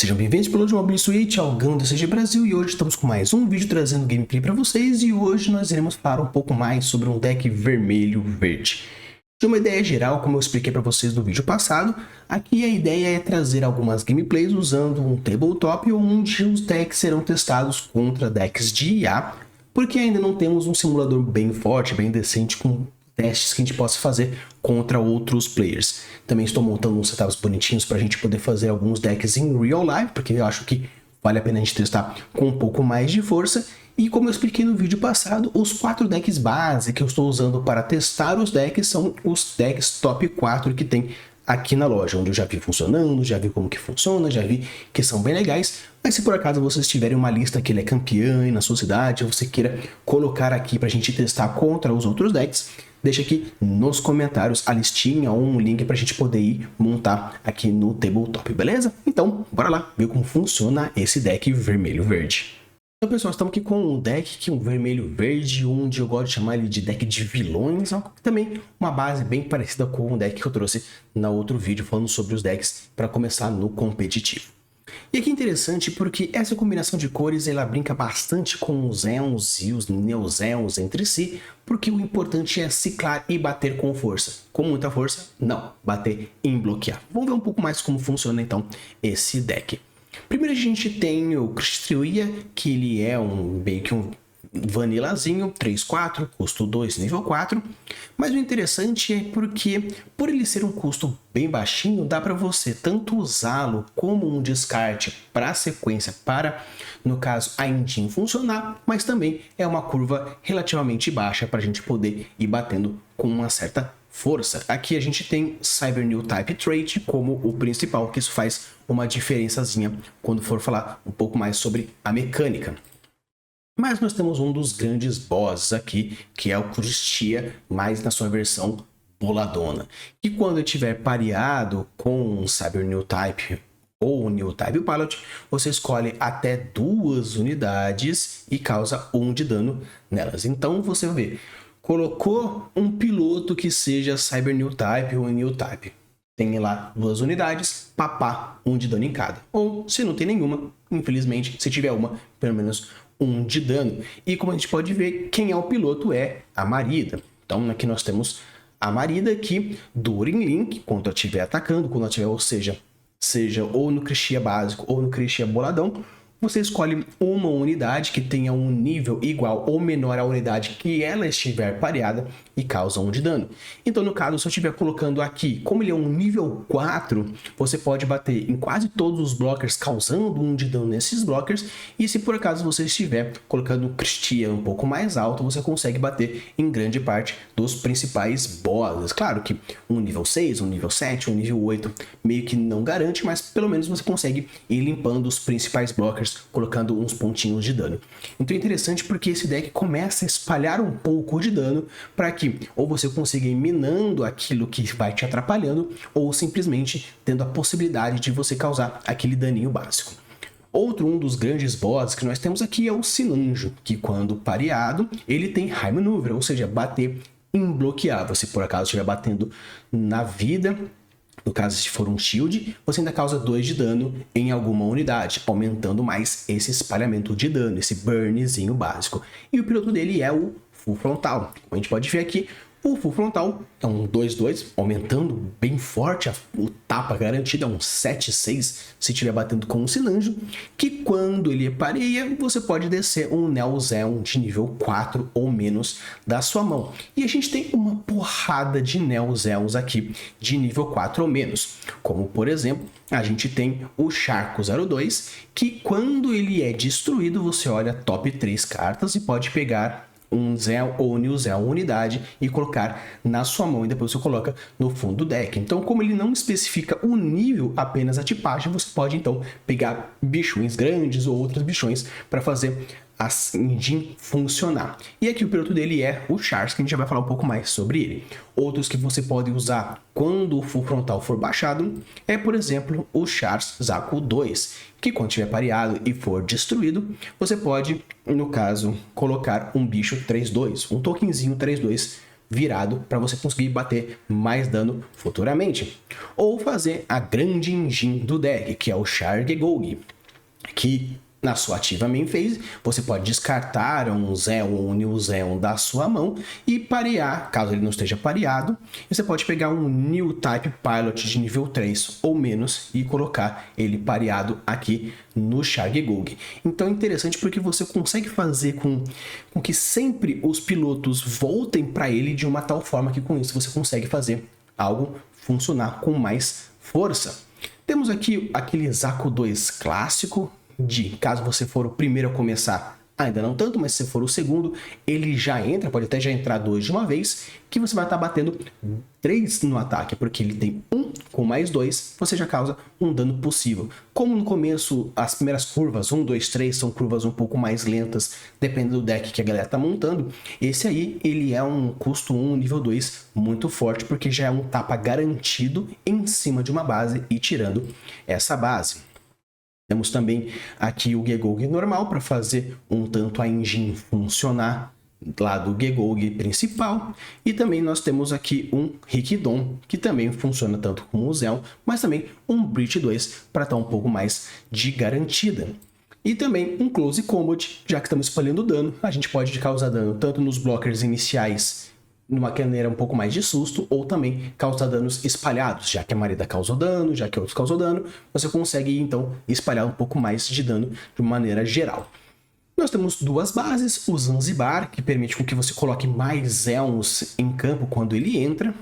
Sejam bem-vindos pelo Mobile Switch ao Gão da CG Brasil, e hoje estamos com mais um vídeo trazendo gameplay para vocês, e hoje nós iremos falar um pouco mais sobre um deck vermelho-verde. De uma ideia geral, como eu expliquei para vocês no vídeo passado, aqui a ideia é trazer algumas gameplays usando um tabletop onde os decks serão testados contra decks de IA, porque ainda não temos um simulador bem forte, bem decente com testes que a gente possa fazer contra outros players. Também estou montando uns setups bonitinhos para a gente poder fazer alguns decks em real life, porque eu acho que vale a pena a gente testar com um pouco mais de força. E como eu expliquei no vídeo passado, os 4 decks base que eu estou usando para testar os decks são os decks top 4 que tem aqui na loja, onde eu já vi funcionando, já vi como que funciona, já vi que são bem legais. Mas se por acaso vocês tiverem uma lista que ele é campeão aí na sua cidade, ou você queira colocar aqui para a gente testar contra os outros decks, deixa aqui nos comentários a listinha ou um link para a gente poder ir montar aqui no tabletop, beleza? Então, bora lá ver como funciona esse deck vermelho-verde. Então, pessoal, estamos aqui com um deck que um vermelho-verde, onde eu gosto de chamar ele de deck de vilões, ó, também uma base bem parecida com o deck que eu trouxe no outro vídeo falando sobre os decks para começar no competitivo. E aqui é interessante porque essa combinação de cores ela brinca bastante com os Éons e os Neos entre si, porque o importante é ciclar e bater com força. Com muita força, não, bater em bloquear. Vamos ver um pouco mais como funciona então esse deck. Primeiro a gente tem o Cristria, que ele é meio que um vanilazinho, 3/4, custo 2, nível 4. Mas o interessante é porque, por ele ser um custo bem baixinho, dá para você tanto usá-lo como um descarte para a sequência, para, no caso, a engine funcionar, mas também é uma curva relativamente baixa para a gente poder ir batendo com uma certa força. Aqui a gente tem Cyber New Type Trait como o principal, que isso faz uma diferençazinha quando for falar um pouco mais sobre a mecânica. Mas nós temos um dos grandes bosses aqui, que é o Crustia, mais na sua versão boladona. E quando estiver pareado com um Cyber New Type ou New Type Pilot, você escolhe até 2 unidades e causa 1 de dano nelas. Então você vê, colocou um piloto que seja Cyber New Type ou New Type. Tem lá 2 unidades, papá, 1 de dano em cada. Ou, se não tem nenhuma, infelizmente, se tiver uma, pelo menos 1 de dano. E como a gente pode ver, quem é o piloto é a Marida. Então aqui nós temos a Marida que, During Link, quando ela estiver atacando, quando ela estiver, ou seja ou no Crixia básico ou no Crixia boladão, você escolhe uma unidade que tenha um nível igual ou menor à unidade que ela estiver pareada e causa 1 de dano. Então, no caso, se eu estiver colocando aqui, como ele é um nível 4, você pode bater em quase todos os blockers, causando 1 de dano nesses blockers. E se por acaso você estiver colocando o Crixia um pouco mais alto, você consegue bater em grande parte dos principais bosses. Claro que um nível 6, um nível 7, um nível 8 meio que não garante, mas pelo menos você consegue ir limpando os principais blockers, colocando uns pontinhos de dano. Então é interessante porque esse deck começa a espalhar um pouco de dano para que ou você consiga ir minando aquilo que vai te atrapalhando, ou simplesmente tendo a possibilidade de você causar aquele daninho básico. Um dos grandes bosses que nós temos aqui é o Sinanjo, que quando pareado, ele tem High Maneuver, ou seja, bater em bloquear. Se por acaso estiver batendo na vida, no caso, se for um shield, você ainda causa 2 de dano em alguma unidade, aumentando mais esse espalhamento de dano, esse burnzinho básico. E o piloto dele é o Full Frontal. Como a gente pode ver aqui, o Full Frontal é um 2/2, aumentando bem forte o tapa garantido, é um 7/6 se estiver batendo com um Sinanjo, que quando ele pareia, você pode descer um Neozeon de nível 4 ou menos da sua mão. E a gente tem uma porrada de Neozeons aqui de nível 4 ou menos, como por exemplo, a gente tem o Charco 02, que quando ele é destruído, você olha top 3 cartas e pode pegar um Zeo ou New Zeo unidade e colocar na sua mão, e depois você coloca no fundo do deck. Então, como ele não especifica o nível, apenas a tipagem, você pode então pegar bichões grandes ou outros bichões para fazer a engine funcionar. E aqui o piloto dele é o Charles, que a gente já vai falar um pouco mais sobre ele. Outros que você pode usar quando o Full Frontal for baixado é, por exemplo, o Charles Zaku 2, que quando estiver pareado e for destruído, você pode, no caso, colocar um bicho 3/2, um tokenzinho 3/2 virado para você conseguir bater mais dano futuramente. Ou fazer a grande engine do deck, que é o Char Gegolg, que na sua ativa main phase, você pode descartar um Zeon ou um New Zeon da sua mão e parear, caso ele não esteja pareado, e você pode pegar um New Type Pilot de nível 3 ou menos e colocar ele pareado aqui no Char Gegolg. Então é interessante porque você consegue fazer com que sempre os pilotos voltem para ele de uma tal forma que com isso você consegue fazer algo funcionar com mais força. Temos aqui aquele Zaku 2 clássico, caso você for o primeiro a começar, ainda não tanto, mas se for o segundo, ele já entra, pode até já entrar 2 de uma vez, que você vai estar batendo 3 no ataque, porque ele tem 1 com mais 2, você já causa um dano possível. Como no começo, as primeiras curvas, 1, 2, 3, são curvas um pouco mais lentas, dependendo do deck que a galera tá montando, esse aí, ele é um custo 1, nível 2, muito forte, porque já é um tapa garantido em cima de uma base e tirando essa base. Temos também aqui o Gegolg normal para fazer um tanto a engine funcionar lá do Gegolg principal. E também nós temos aqui um Rikidon, que também funciona tanto como o Zeon, mas também um Breach 2 para estar um pouco mais de garantida. E também um Close Combat, já que estamos espalhando dano, a gente pode causar dano tanto nos blockers iniciais, numa maneira um pouco mais de susto, ou também causar danos espalhados, já que a Marida causou dano, já que outros causou dano, você consegue então espalhar um pouco mais de dano de uma maneira geral. Nós temos duas bases, o Zanzibar, que permite com que você coloque mais Zeons em campo quando ele entra,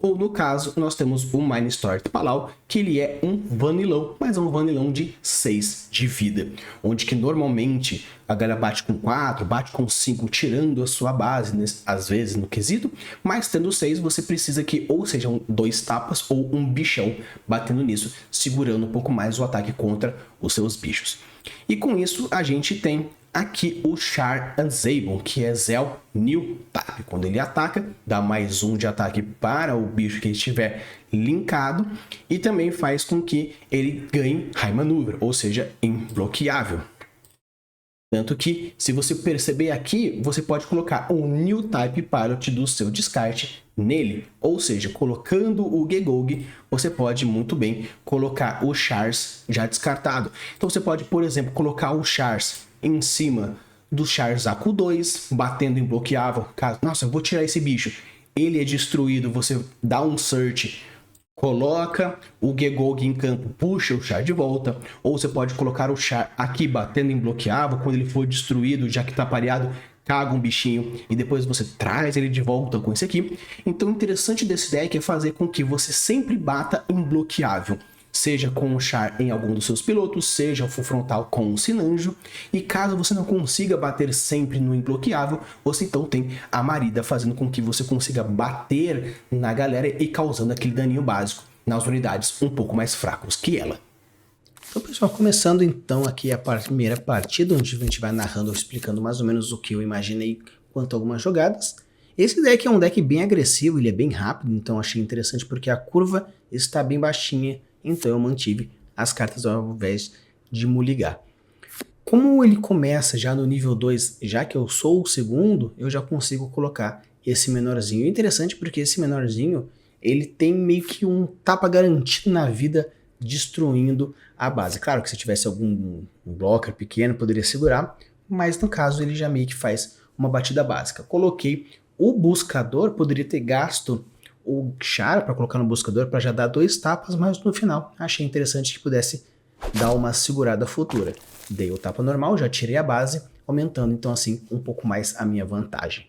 ou no caso, nós temos o Minestort Palau, que ele é um vanilão, mas é um vanilão de 6 de vida, onde que normalmente a galera bate com 4, bate com 5, tirando a sua base, às vezes no quesito, mas tendo 6 você precisa que ou sejam 2 tapas ou um bichão batendo nisso, segurando um pouco mais o ataque contra os seus bichos. E com isso a gente tem aqui o Char Anzabon, que é Zell New Type. Quando ele ataca, dá mais 1 de ataque para o bicho que estiver linkado e também faz com que ele ganhe High Maneuver, ou seja, imbloqueável. Tanto que, se você perceber aqui, você pode colocar um New Type Pilot do seu descarte nele. Ou seja, colocando o Gegolg, você pode muito bem colocar o Chars já descartado. Então você pode, por exemplo, colocar o Chars em cima do Char Zaku 2, batendo em bloqueável. Nossa, eu vou tirar esse bicho. Ele é destruído, você dá um search, coloca o Gegolg em campo, puxa o Char de volta. Ou você pode colocar o Char aqui batendo em bloqueável. Quando ele for destruído, já que está pareado, caga um bichinho e depois você traz ele de volta com esse aqui. Então o interessante desse deck é fazer com que você sempre bata em bloqueável, seja com o Char em algum dos seus pilotos, seja o full frontal com o Sinanjo, e caso você não consiga bater sempre no imbloqueável, você então tem a Marida fazendo com que você consiga bater na galera e causando aquele daninho básico nas unidades um pouco mais fracos que ela. Então, pessoal, começando então aqui a primeira partida, onde a gente vai narrando, explicando mais ou menos o que eu imaginei quanto a algumas jogadas. Esse deck é um deck bem agressivo, ele é bem rápido, então achei interessante porque a curva está bem baixinha, então eu mantive as cartas ao invés de muligar. Como ele começa já no nível 2, já que eu sou o segundo, eu já consigo colocar esse menorzinho. É interessante porque esse menorzinho, ele tem meio que um tapa garantido na vida, destruindo a base. Claro que se tivesse algum blocker pequeno, poderia segurar, mas no caso ele já meio que faz uma batida básica. Coloquei o buscador, poderia ter gasto o Char para colocar no buscador para já dar 2 tapas, mas no final achei interessante que pudesse dar uma segurada futura. Dei o tapa normal, já tirei a base, aumentando então assim um pouco mais a minha vantagem.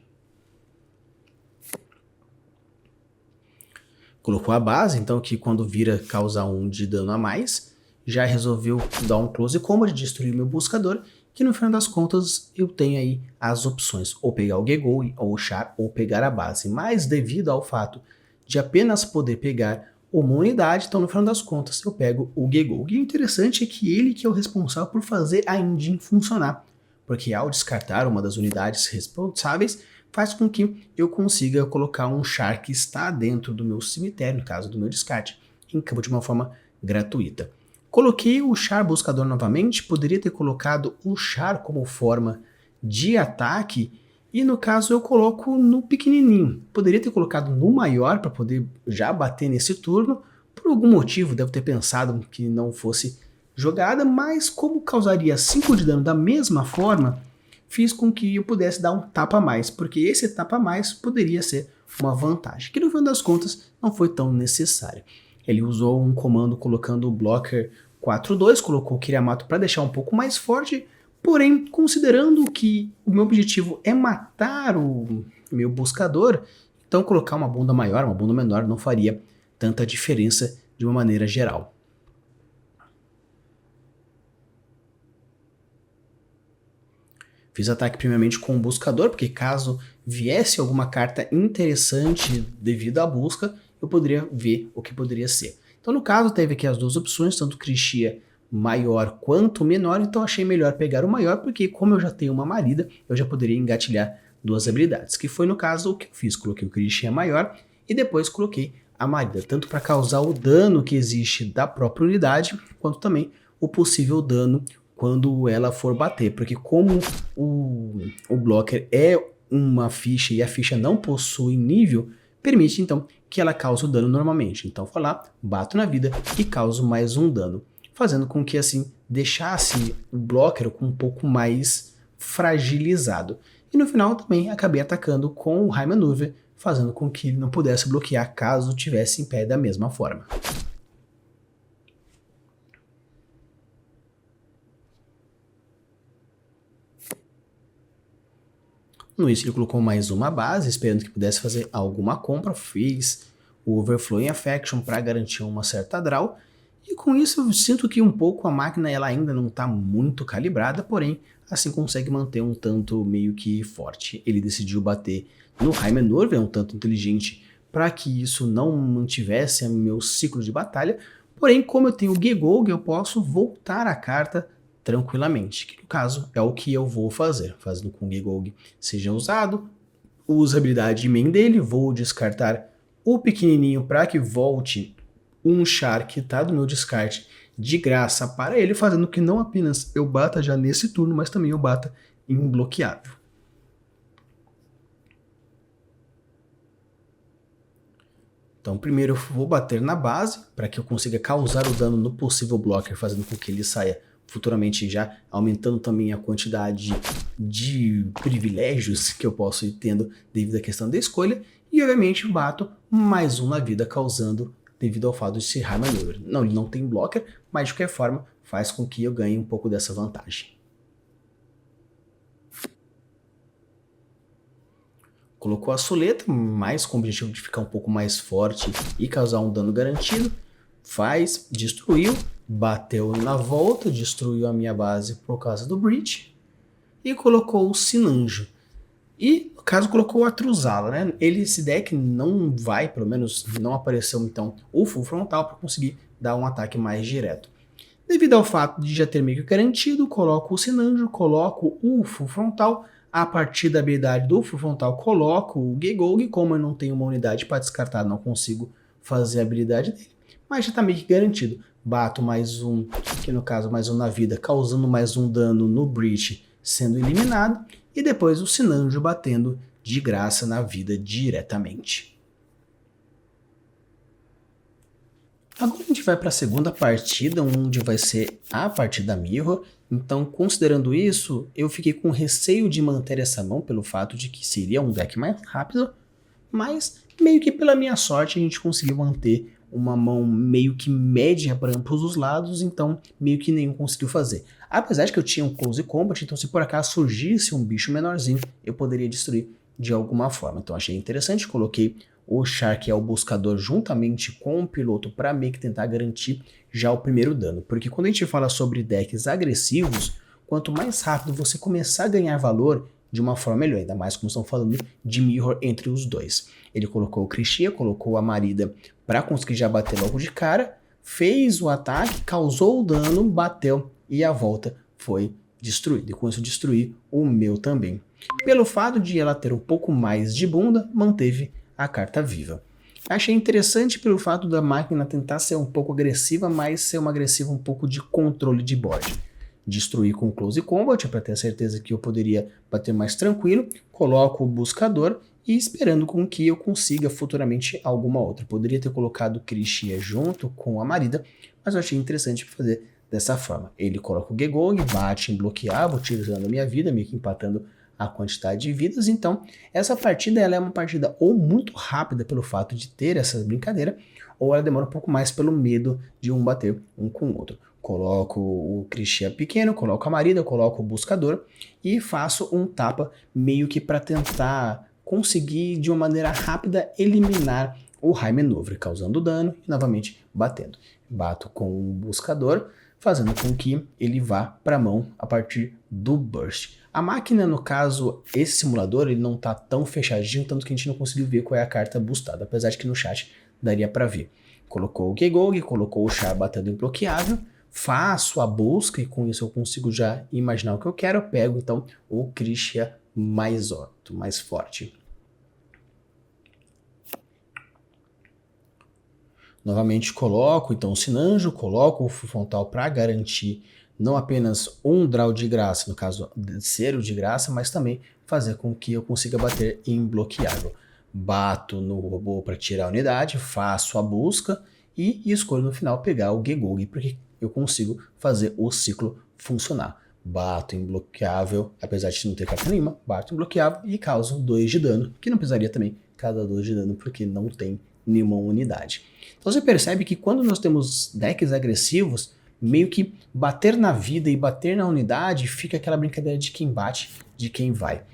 Colocou a base, então que quando vira causa 1 de dano a mais, já resolveu dar um close combat, destruir meu buscador, que no final das contas eu tenho aí as opções, ou pegar o Gegolg, ou o Char, ou pegar a base. Mas devido ao fato de apenas poder pegar uma unidade, então no final das contas eu pego o Gegolg. E o interessante é que ele que é o responsável por fazer a engine funcionar, porque ao descartar uma das unidades responsáveis, faz com que eu consiga colocar um Char que está dentro do meu cemitério, no caso do meu descarte, em campo de uma forma gratuita. Coloquei o Char buscador novamente, poderia ter colocado o Char como forma de ataque, E no caso eu coloco no pequenininho. Poderia ter colocado no maior para poder já bater nesse turno. Por algum motivo, devo ter pensado que não fosse jogada, mas como causaria 5 de dano da mesma forma, fiz com que eu pudesse dar um tapa a mais, porque esse tapa a mais poderia ser uma vantagem, que no fim das contas não foi tão necessário. Ele usou um comando colocando o blocker 4-2, colocou o Kiramato para deixar um pouco mais forte. Porém, considerando que o meu objetivo é matar o meu buscador, então colocar uma bunda maior, uma bunda menor não faria tanta diferença de uma maneira geral. Fiz ataque primeiramente com o buscador, porque caso viesse alguma carta interessante devido à busca, eu poderia ver o que poderia ser. Então no caso teve aqui as duas opções, tanto Krishia maior quanto menor, então achei melhor pegar o maior, porque como eu já tenho uma Marida, eu já poderia engatilhar duas habilidades, que foi no caso o que eu fiz, coloquei o Krishia maior e depois coloquei a Marida, tanto para causar o dano que existe da própria unidade, quanto também o possível dano quando ela for bater, porque como o blocker é uma ficha e a ficha não possui nível, permite então que ela cause o dano normalmente. Então vou lá, bato na vida e causo mais um dano, fazendo com que assim deixasse o blocker com um pouco mais fragilizado. E no final também acabei atacando com o High Maneuver, fazendo com que ele não pudesse bloquear caso tivesse em pé da mesma forma. No início ele colocou mais uma base, esperando que pudesse fazer alguma compra, fez o Overflowing Affection para garantir uma certa draw, e com isso eu sinto que um pouco a máquina ela ainda não está muito calibrada, porém assim consegue manter um tanto meio que forte. Ele decidiu bater no High Maneuver, um tanto inteligente, para que isso não mantivesse meu ciclo de batalha, porém como eu tenho o Gegog, eu posso voltar a carta tranquilamente, que no caso é o que eu vou fazer, fazendo com que o Gegog seja usado, uso a habilidade main dele, vou descartar o pequenininho para que volte um char que está do meu descarte de graça para ele, fazendo que não apenas eu bata já nesse turno, mas também eu bata imbloqueável. Então primeiro eu vou bater na base, para que eu consiga causar o dano no possível blocker, fazendo com que ele saia futuramente já, aumentando também a quantidade de privilégios que eu posso ir tendo devido à questão da escolha, e obviamente bato mais um na vida, causando devido ao fato de ser High Maneuver. Não, ele não tem blocker, mas de qualquer forma faz com que eu ganhe um pouco dessa vantagem. Colocou a Suleta, mais com o objetivo de ficar um pouco mais forte e causar um dano garantido. Faz, destruiu, bateu na volta, destruiu a minha base por causa do Breach. E colocou o Sinanjo. E no caso colocou a Truzala, né? Esse deck não vai, pelo menos não apareceu então o full frontal para conseguir dar um ataque mais direto. Devido ao fato de já ter meio que garantido, coloco o Sinanjo, coloco o full frontal. A partir da habilidade do full frontal, coloco o Gegog. Como eu não tenho uma unidade para descartar, não consigo fazer a habilidade dele, mas já está meio que garantido. Bato mais um, que no caso mais um na vida, causando mais um dano no Breach, sendo eliminado, e depois o Sinanjo batendo de graça na vida diretamente. Agora a gente vai para a segunda partida, onde vai ser a partida Mirror. Então, considerando isso, eu fiquei com receio de manter essa mão pelo fato de que seria um deck mais rápido, mas meio que pela minha sorte a gente conseguiu manter uma mão meio que média para ambos os lados, então meio que nenhum conseguiu fazer. Apesar de que eu tinha um Close Combat, então se por acaso surgisse um bicho menorzinho, eu poderia destruir de alguma forma. Então achei interessante, coloquei o char, que é o buscador, juntamente com o piloto para meio que tentar garantir já o primeiro dano. Porque quando a gente fala sobre decks agressivos, quanto mais rápido você começar a ganhar valor, de uma forma melhor, ainda mais como estão falando de Mirror entre os dois. Ele colocou o Krishia, colocou a Marida para conseguir já bater logo de cara, fez o ataque, causou o dano, bateu e a volta foi destruída. E com isso destruir o meu também. Pelo fato de ela ter um pouco mais de bunda, manteve a carta viva. Achei interessante pelo fato da máquina tentar ser um pouco agressiva, mas ser uma agressiva um pouco de controle de board. destruir com Close Combat, para ter a certeza que eu poderia bater mais tranquilo. Coloco o buscador e esperando com que eu consiga futuramente alguma outra. Poderia ter colocado Krishia junto com a Marida, mas eu achei interessante fazer dessa forma. Ele coloca o Gegog, bate em bloquear, utilizando a minha vida, meio que empatando a quantidade de vidas. Então, essa partida ela é uma partida ou muito rápida pelo fato de ter essa brincadeira, ou ela demora um pouco mais pelo medo de um bater um com o outro. Coloco o Krishia pequeno, coloco a Marida, coloco o buscador e faço um tapa meio que para tentar conseguir de uma maneira rápida eliminar o Heimenwurf, causando dano e novamente batendo. Bato com o buscador, fazendo com que ele vá para a mão a partir do Burst. A máquina, no caso, esse simulador, ele não está tão fechadinho, tanto que a gente não conseguiu ver qual é a carta boostada, apesar de que no chat daria para ver. Colocou o Gegog, colocou o Char batendo imbloqueável, faço a busca e com isso eu consigo já imaginar o que eu quero. Eu pego então o Krishia mais alto, mais forte. Novamente coloco então o Sinanjo, coloco o frontal para garantir não apenas um draw de graça, no caso ser o de graça, mas também fazer com que eu consiga bater imbloqueável. Bato no robô para tirar a unidade, faço a busca e escolho no final pegar o Gegog, porque eu consigo fazer o ciclo funcionar. Bato imbloqueável, apesar de não ter carta nenhuma, bato imbloqueável e causo 2 de dano, que não precisaria também cada 2 de dano, porque não tem nenhuma unidade. Então você percebe que quando nós temos decks agressivos, meio que bater na vida e bater na unidade fica aquela brincadeira de quem bate, de quem vai.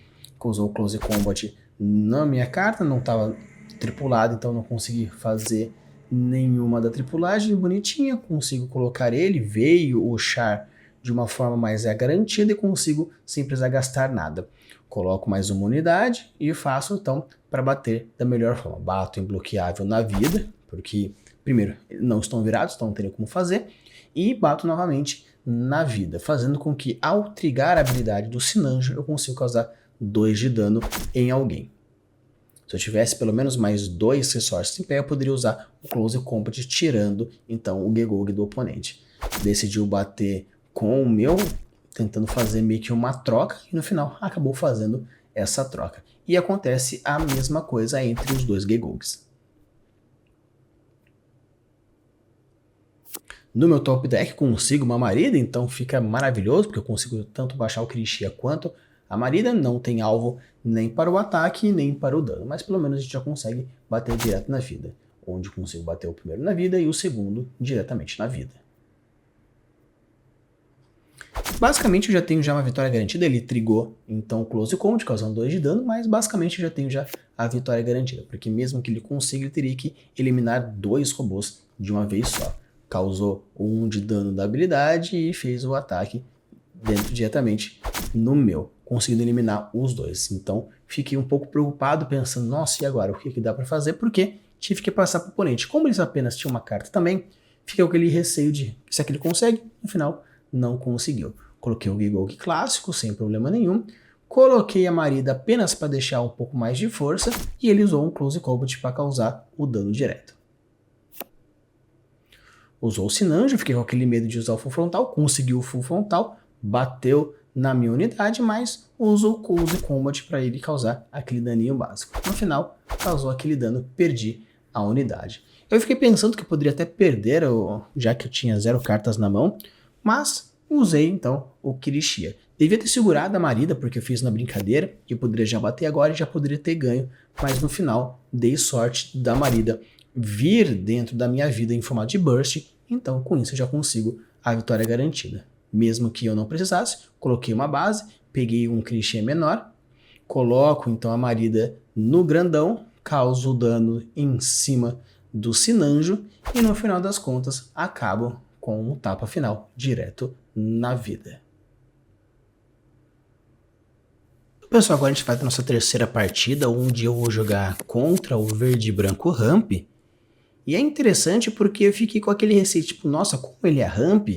Usou o Close Combat na minha carta, não estava tripulado, então não consegui fazer nenhuma da tripulagem bonitinha, consigo colocar ele, veio o Char de uma forma mais garantida e consigo sem precisar gastar nada. Coloco mais uma unidade e faço então para bater da melhor forma. Bato imbloqueável na vida, porque primeiro não estão virados, então não teria como fazer, e bato novamente na vida, fazendo com que ao trigar a habilidade do Sinanjo eu consiga causar 2 de dano em alguém. Se eu tivesse pelo menos mais 2 resources em pé, eu poderia usar o Close Combat tirando então o Gegog do oponente. Decidiu bater com o meu, tentando fazer meio que uma troca, e no final acabou fazendo essa troca. E acontece a mesma coisa entre os dois Gegogs. No meu top deck consigo uma Marida, então fica maravilhoso, porque eu consigo tanto baixar o Krishia quanto a Marida. Não tem alvo nem para o ataque, nem para o dano, mas pelo menos a gente já consegue bater direto na vida, onde consigo bater o primeiro na vida e o segundo diretamente na vida. Basicamente eu já tenho uma vitória garantida, ele trigou então o Close Combat, causando 2 de dano, mas basicamente eu já tenho a vitória garantida, porque mesmo que ele consiga, ele teria que eliminar 2 robôs de uma vez só. Causou 1 de dano da habilidade e fez o ataque dentro diretamente no meu, conseguindo eliminar os 2. Então fiquei um pouco preocupado, pensando, nossa, e agora? O que dá para fazer? Porque tive que passar para o oponente. Como eles apenas tinham uma carta também, fica aquele receio de, se é que ele consegue, no final não conseguiu. Coloquei o Gegog clássico, sem problema nenhum. Coloquei a Marida apenas para deixar um pouco mais de força, e ele usou um Close Combat para causar o dano direto. Usou o Sinanjo, fiquei com aquele medo de usar o full frontal, conseguiu o full frontal, bateu na minha unidade, mas usou o Close Combat para ele causar aquele daninho básico. No final, causou aquele dano, perdi a unidade. Eu fiquei pensando que eu poderia até perder, já que eu tinha 0 cartas na mão, mas usei então o Krishia. Devia ter segurado a Marida, porque eu fiz na brincadeira, e eu poderia já bater agora e já poderia ter ganho, mas no final dei sorte da Marida vir dentro da minha vida em formato de burst, então com isso eu já consigo a vitória garantida. Mesmo que eu não precisasse, coloquei uma base, peguei um Krishia menor, coloco então a Marida no grandão, causo dano em cima do Sinanjo e no final das contas acabo com um tapa final direto na vida. Pessoal, agora a gente vai para a nossa terceira partida, onde eu vou jogar contra o verde e branco Ramp. E é interessante porque eu fiquei com aquele receio, tipo, nossa, como ele é Ramp,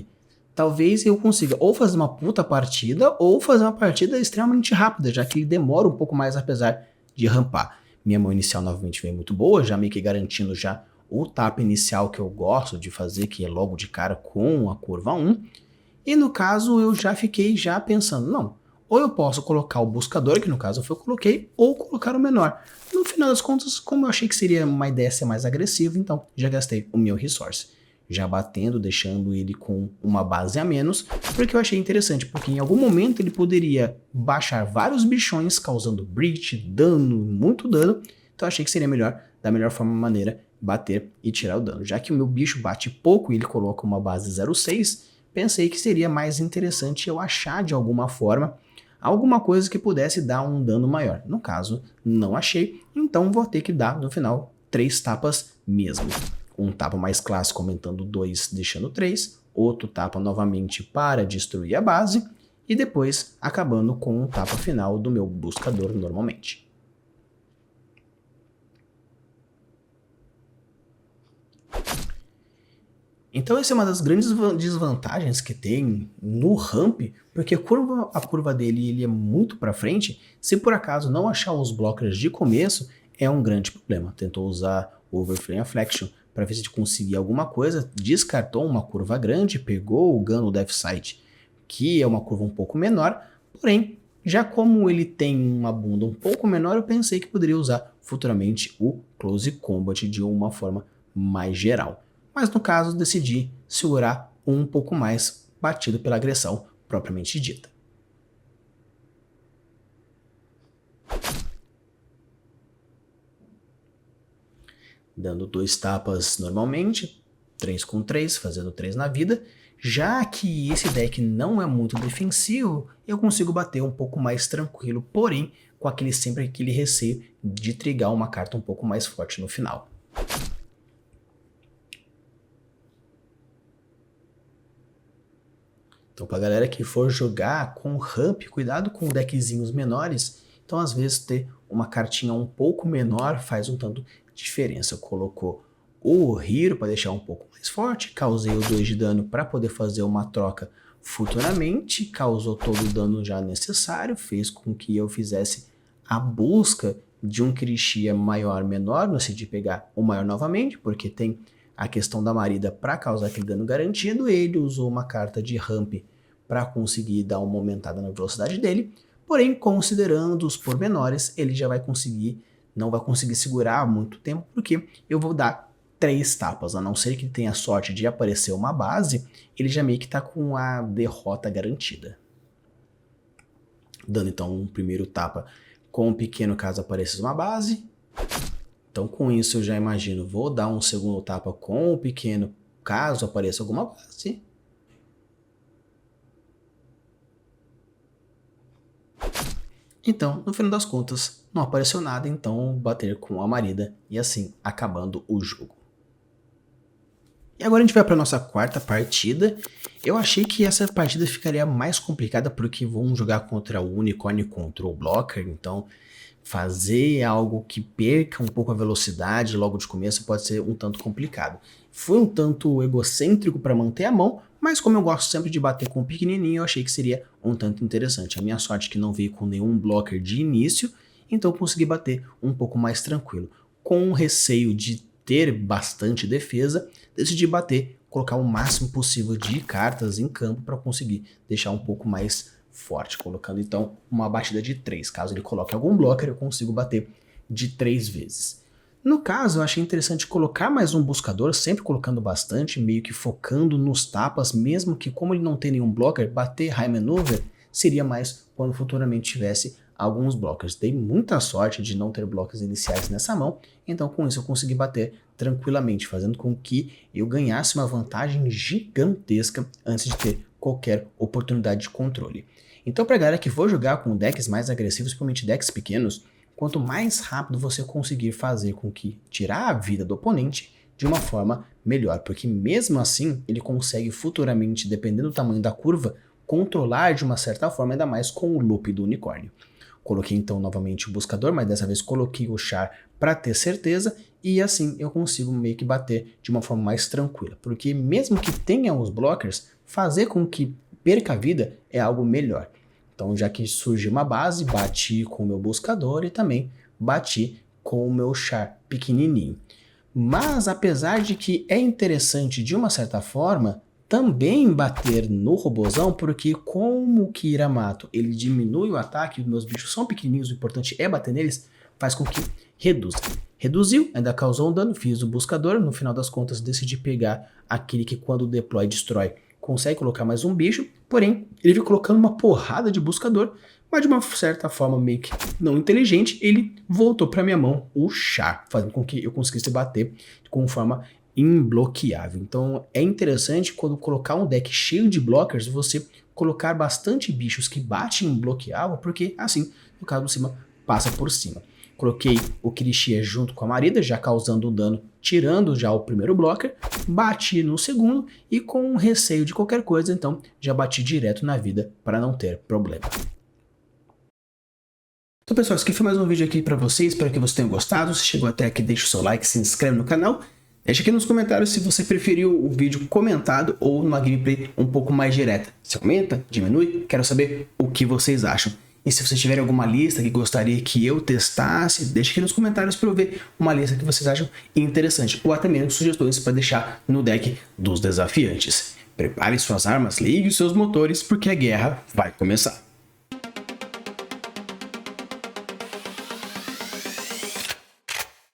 talvez eu consiga ou fazer uma puta partida, ou fazer uma partida extremamente rápida, já que ele demora um pouco mais apesar de rampar. Minha mão inicial novamente veio muito boa, já meio que garantindo o tapa inicial que eu gosto de fazer, que é logo de cara com a curva 1. E no caso eu já fiquei já pensando, não, ou eu posso colocar o buscador, que no caso foi eu coloquei, ou colocar o menor. No final das contas, como eu achei que seria uma ideia ser mais agressiva, então já gastei o meu resource. Já batendo, deixando ele com uma base a menos, porque eu achei interessante, porque em algum momento ele poderia baixar vários bichões, causando breach, dano, muito dano, então eu achei que seria melhor, da melhor forma maneira, bater e tirar o dano. Já que o meu bicho bate pouco e ele coloca uma base 0,6, pensei que seria mais interessante eu achar de alguma forma alguma coisa que pudesse dar um dano maior. No caso, não achei, então vou ter que dar no final 3 tapas mesmo. Um tapa mais clássico aumentando 2, deixando 3, outro tapa novamente para destruir a base, e depois acabando com um tapa final do meu buscador normalmente. Então essa é uma das grandes desvantagens que tem no ramp, porque a curva dele ele é muito para frente, se por acaso não achar os blockers de começo, é um grande problema. Tentou usar o Overflame Affliction para ver se conseguia alguma coisa, descartou uma curva grande, pegou o Gun Death Sight, que é uma curva um pouco menor, porém, já como ele tem uma bunda um pouco menor, eu pensei que poderia usar futuramente o Close Combat de uma forma mais geral. Mas no caso decidi segurar um pouco mais batido pela agressão propriamente dita. Dando 2 tapas normalmente, 3 com 3, fazendo 3 na vida. Já que esse deck não é muito defensivo, eu consigo bater um pouco mais tranquilo, porém com sempre aquele receio de trigar uma carta um pouco mais forte no final. Então pra galera que for jogar com ramp, cuidado com deckzinhos menores, então às vezes ter uma cartinha um pouco menor faz um tanto de diferença. Colocou o Hero para deixar um pouco mais forte, causei o 2 de dano para poder fazer uma troca futuramente, causou todo o dano já necessário, fez com que eu fizesse a busca de um Kirishia maior menor, no sentido de pegar o maior novamente, porque tem a questão da Marida para causar aquele dano garantido, ele usou uma carta de ramp para conseguir dar uma aumentada na velocidade dele, porém, considerando os pormenores, ele já vai conseguir, não vai conseguir segurar muito tempo, porque eu vou dar 3 tapas, a não ser que ele tenha sorte de aparecer uma base, ele já meio que está com a derrota garantida. Dando então um primeiro tapa com o pequeno caso apareça uma base. Então com isso eu já imagino, vou dar um segundo tapa com o pequeno caso apareça alguma base. Então, no final das contas, não apareceu nada, então bater com a Marida e assim acabando o jogo. E agora a gente vai para nossa quarta partida. Eu achei que essa partida ficaria mais complicada porque vamos jogar contra o Unicorn Control Blocker, então fazer algo que perca um pouco a velocidade logo de começo pode ser um tanto complicado. Foi um tanto egocêntrico para manter a mão, mas como eu gosto sempre de bater com o pequenininho, eu achei que seria um tanto interessante. A minha sorte é que não veio com nenhum blocker de início, então eu consegui bater um pouco mais tranquilo. Com receio de ter bastante defesa, decidi bater, colocar o máximo possível de cartas em campo para conseguir deixar um pouco mais forte, colocando então uma batida de 3. Caso ele coloque algum blocker, eu consigo bater de 3 vezes. No caso, eu achei interessante colocar mais um buscador, sempre colocando bastante, meio que focando nos tapas, mesmo que como ele não tem nenhum blocker, bater High Maneuver seria mais quando futuramente tivesse alguns blockers. Dei muita sorte de não ter blockers iniciais nessa mão, então com isso eu consegui bater tranquilamente, fazendo com que eu ganhasse uma vantagem gigantesca antes de ter qualquer oportunidade de controle. Então pra galera que for jogar com decks mais agressivos, principalmente decks pequenos, quanto mais rápido você conseguir fazer com que tirar a vida do oponente de uma forma melhor, porque mesmo assim ele consegue futuramente, dependendo do tamanho da curva, controlar de uma certa forma, ainda mais com o loop do unicórnio. Coloquei então novamente o buscador, mas dessa vez coloquei o char para ter certeza, e assim eu consigo meio que bater de uma forma mais tranquila, porque mesmo que tenha os blockers, fazer com que perca a vida é algo melhor. Então já que surgiu uma base, bati com o meu buscador e também bati com o meu char pequenininho. Mas apesar de que é interessante de uma certa forma, também bater no robozão, porque como o Kiramato ele diminui o ataque, os meus bichos são pequenininhos, o importante é bater neles, faz com que reduza. Reduziu, ainda causou um dano, fiz o buscador, no final das contas decidi pegar aquele que quando deploy destrói, consegue colocar mais um bicho, porém ele veio colocando uma porrada de buscador, mas de uma certa forma meio que não inteligente, ele voltou para minha mão o char, fazendo com que eu conseguisse bater com forma imbloqueável. Então é interessante quando colocar um deck cheio de blockers, você colocar bastante bichos que batem imbloqueável, porque assim, no caso do cima, passa por cima. Coloquei o Kirishia junto com a Marida, já causando um dano, tirando já o primeiro blocker, bati no segundo e com receio de qualquer coisa, então já bati direto na vida para não ter problema. Então pessoal, esse aqui foi mais um vídeo aqui para vocês, espero que vocês tenham gostado. Se chegou até aqui, deixa o seu like, se inscreve no canal. Deixa aqui nos comentários se você preferiu o vídeo comentado ou uma gameplay um pouco mais direta. Se aumenta, diminui, quero saber o que vocês acham. E se vocês tiverem alguma lista que gostaria que eu testasse, deixa aqui nos comentários para eu ver uma lista que vocês acham interessante. Ou até mesmo sugestões para deixar no deck dos desafiantes. Prepare suas armas, ligue os seus motores, porque a guerra vai começar.